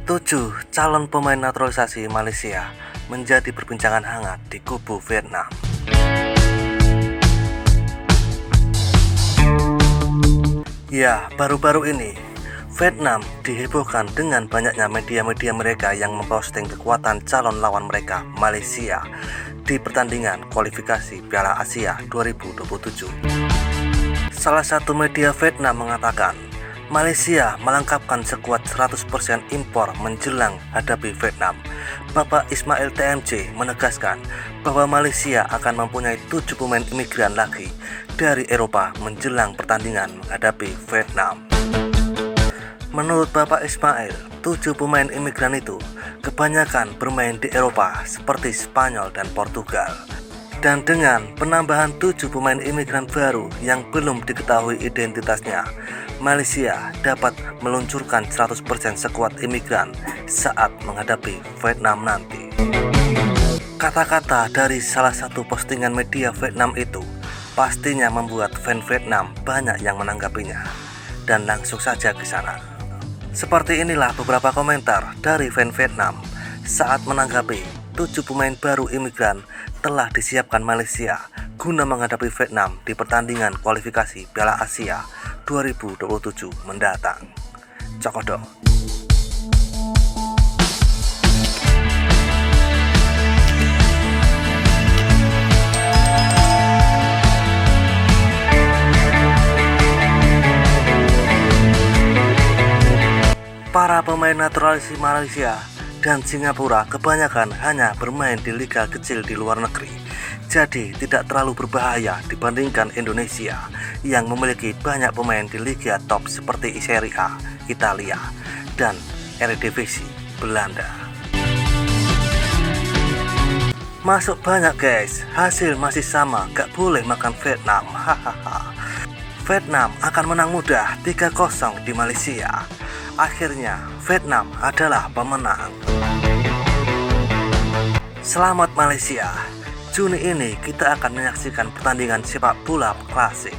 7 calon pemain naturalisasi Malaysia menjadi perbincangan hangat di kubu Vietnam. Ya, baru-baru ini Vietnam dihebohkan dengan banyaknya media-media mereka yang memposting kekuatan calon lawan mereka, Malaysia, di pertandingan kualifikasi Piala Asia 2027. Salah satu media Vietnam mengatakan, Malaysia melengkapkan sekuat 100% impor menjelang hadapi Vietnam. Bapak Ismail TMJ menegaskan bahwa Malaysia akan mempunyai 7 pemain imigran lagi dari Eropa menjelang pertandingan menghadapi Vietnam. Menurut Bapak Ismail, 7 pemain imigran itu kebanyakan bermain di Eropa seperti Spanyol dan Portugal. Dan dengan penambahan 7 pemain imigran baru yang belum diketahui identitasnya, Malaysia dapat meluncurkan 100% sekuat imigran saat menghadapi Vietnam nanti. Kata-kata dari salah satu postingan media Vietnam itu pastinya membuat fan Vietnam banyak yang menanggapinya, dan langsung saja ke sana. Seperti inilah beberapa komentar dari fan Vietnam saat menanggapi 7 pemain baru imigran telah disiapkan Malaysia guna menghadapi Vietnam di pertandingan kualifikasi Piala Asia 2027 mendatang. Cokodok. Para pemain naturalisasi Malaysia dan Singapura kebanyakan hanya bermain di liga kecil di luar negeri, jadi tidak terlalu berbahaya dibandingkan Indonesia yang memiliki banyak pemain di liga top seperti Serie A, Italia, dan Eredivisie, Belanda. Masuk banyak guys, hasil masih sama, gak boleh makan Vietnam, hahaha. Vietnam akan menang mudah 3-0 di Malaysia. Akhirnya Vietnam adalah pemenang. Selamat Malaysia. Juni ini kita akan menyaksikan pertandingan sepak bola klasik.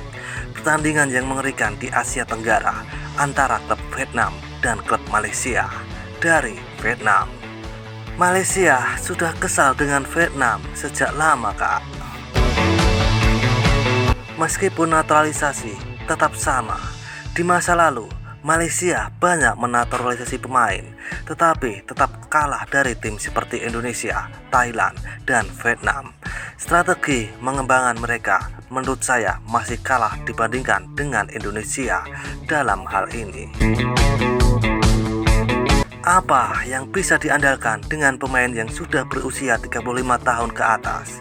Pertandingan yang mengerikan di Asia Tenggara antara klub Vietnam dan klub Malaysia dari Vietnam. Malaysia sudah kesal dengan Vietnam sejak lama, Kak. Meskipun naturalisasi tetap sama, di masa lalu Malaysia banyak menaturalisasi pemain, tetapi tetap kalah dari tim seperti Indonesia, Thailand, dan Vietnam. Strategi pengembangan mereka menurut saya masih kalah dibandingkan dengan Indonesia dalam hal ini. Apa yang bisa diandalkan dengan pemain yang sudah berusia 35 tahun ke atas?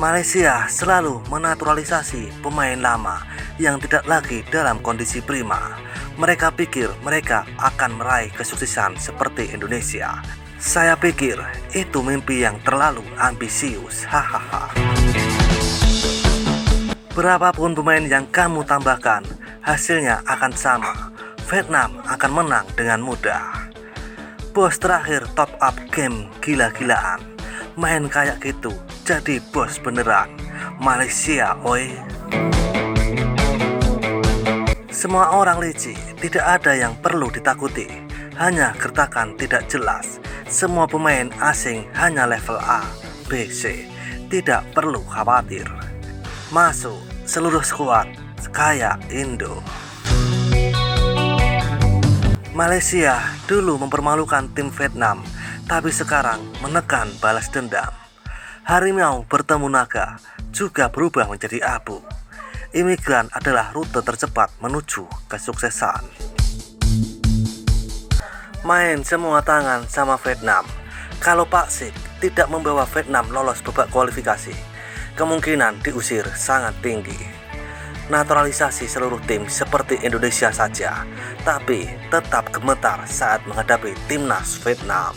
Malaysia selalu menaturalisasi pemain lama yang tidak lagi dalam kondisi prima. Mereka pikir mereka akan meraih kesuksesan seperti Indonesia. Saya pikir itu mimpi yang terlalu ambisius, hahaha. Berapapun pemain yang kamu tambahkan, hasilnya akan sama. Vietnam akan menang dengan mudah. Bos terakhir top up game gila-gilaan. Main kayak gitu, jadi bos beneran. Malaysia, oi. Semua orang licik, tidak ada yang perlu ditakuti. Hanya gertakan tidak jelas. Semua pemain asing hanya level A, B, C. Tidak perlu khawatir. Masuk seluruh skuad kayak Indo. Malaysia dulu mempermalukan tim Vietnam, tapi sekarang menekan balas dendam. Harimau bertemu naga juga berubah menjadi abu. Imigran adalah rute tercepat menuju kesuksesan. Main semua tangan sama Vietnam. Kalau Pak Sik tidak membawa Vietnam lolos babak kualifikasi, kemungkinan diusir sangat tinggi. Naturalisasi seluruh tim seperti Indonesia saja, tapi tetap gemetar saat menghadapi timnas Vietnam.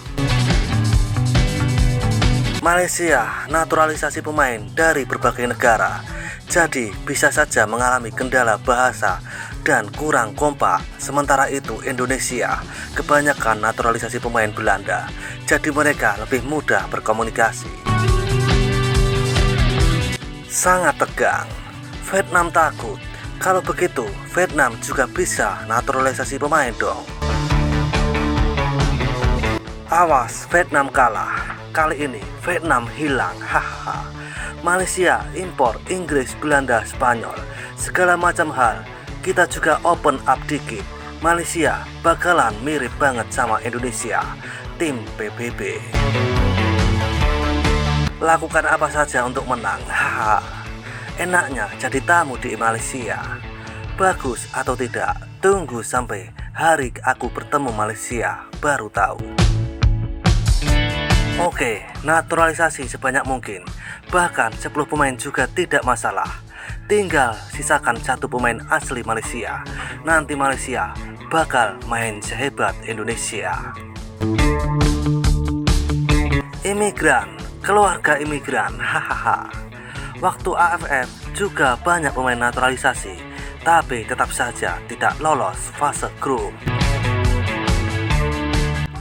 Malaysia naturalisasi pemain dari berbagai negara, jadi bisa saja mengalami kendala bahasa dan kurang kompak. Sementara itu Indonesia kebanyakan naturalisasi pemain Belanda, jadi mereka lebih mudah berkomunikasi. Sangat tegang. Vietnam takut. Kalau begitu Vietnam juga bisa naturalisasi pemain dong. Awas, Vietnam kalah. Kali ini Vietnam hilang. Hahaha. Malaysia impor Inggris, Belanda, Spanyol, segala macam hal. Kita juga open up dikit. Malaysia bakalan mirip banget sama Indonesia, tim PBB. Lakukan apa saja untuk menang. Haha. Enaknya jadi tamu di Malaysia. Bagus atau tidak, tunggu sampai hari aku bertemu Malaysia baru tahu. Oke, naturalisasi sebanyak mungkin. Bahkan 10 pemain juga tidak masalah. Tinggal sisakan 1 pemain asli Malaysia. Nanti Malaysia bakal main sehebat Indonesia. Imigran, keluarga imigran. Hahaha. Waktu AFF juga banyak pemain naturalisasi, tapi tetap saja tidak lolos fase grup.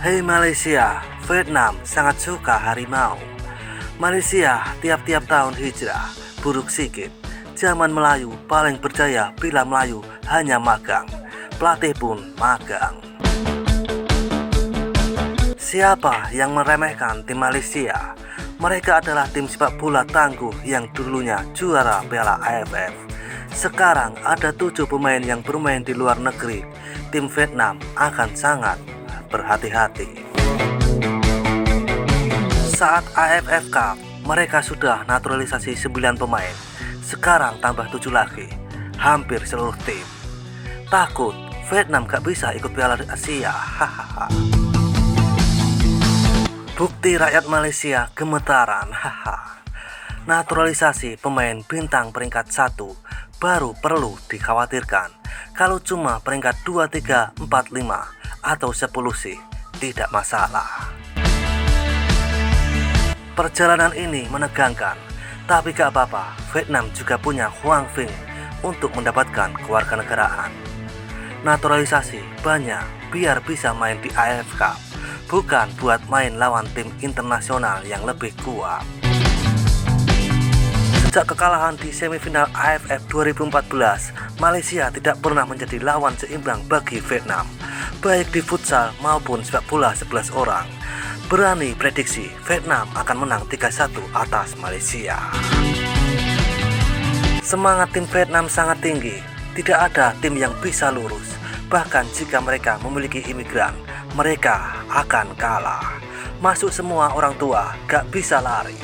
Hei Malaysia, Vietnam sangat suka harimau. Malaysia tiap-tiap tahun hijrah, buruk sikit. Zaman Melayu paling berjaya bila Melayu hanya magang. Pelatih pun magang. Siapa yang meremehkan tim Malaysia? Mereka adalah tim sepak bola tangguh yang dulunya juara Piala AFF. Sekarang ada 7 pemain yang bermain di luar negeri. Tim Vietnam akan sangat berhati-hati. Saat AFF Cup, mereka sudah naturalisasi 9 pemain. Sekarang tambah 7 lagi, hampir seluruh tim. Takut Vietnam gak bisa ikut Piala Asia. Hahaha. Bukti rakyat Malaysia gemetaran. Haha. Naturalisasi pemain bintang peringkat 1 baru perlu dikhawatirkan. Kalau cuma peringkat 2, 3, 4, 5 atau 10 sih tidak masalah. Perjalanan ini menegangkan, tapi gak apa-apa. Vietnam juga punya Hoang Vinh untuk mendapatkan kewarganegaraan. Naturalisasi banyak biar bisa main di AFF Cup, bukan buat main lawan tim internasional yang lebih kuat. Sejak kekalahan di semifinal AFF 2014, Malaysia tidak pernah menjadi lawan seimbang bagi Vietnam, baik di futsal maupun sepak bola 11 orang. Berani prediksi Vietnam akan menang 3-1 atas Malaysia. Semangat tim Vietnam sangat tinggi. Tidak ada tim yang bisa lurus. Bahkan jika mereka memiliki imigran, mereka akan kalah. Masuk semua orang tua, gak bisa lari.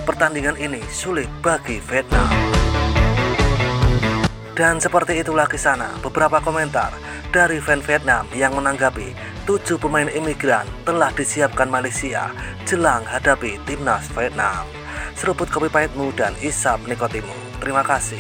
Pertandingan ini sulit bagi Vietnam. Dan seperti itulah kisana beberapa komentar dari fan Vietnam yang menanggapi 7 pemain imigran telah disiapkan Malaysia jelang hadapi timnas Vietnam. Seruput kopi pahitmu dan isap nikotimu. Terima kasih.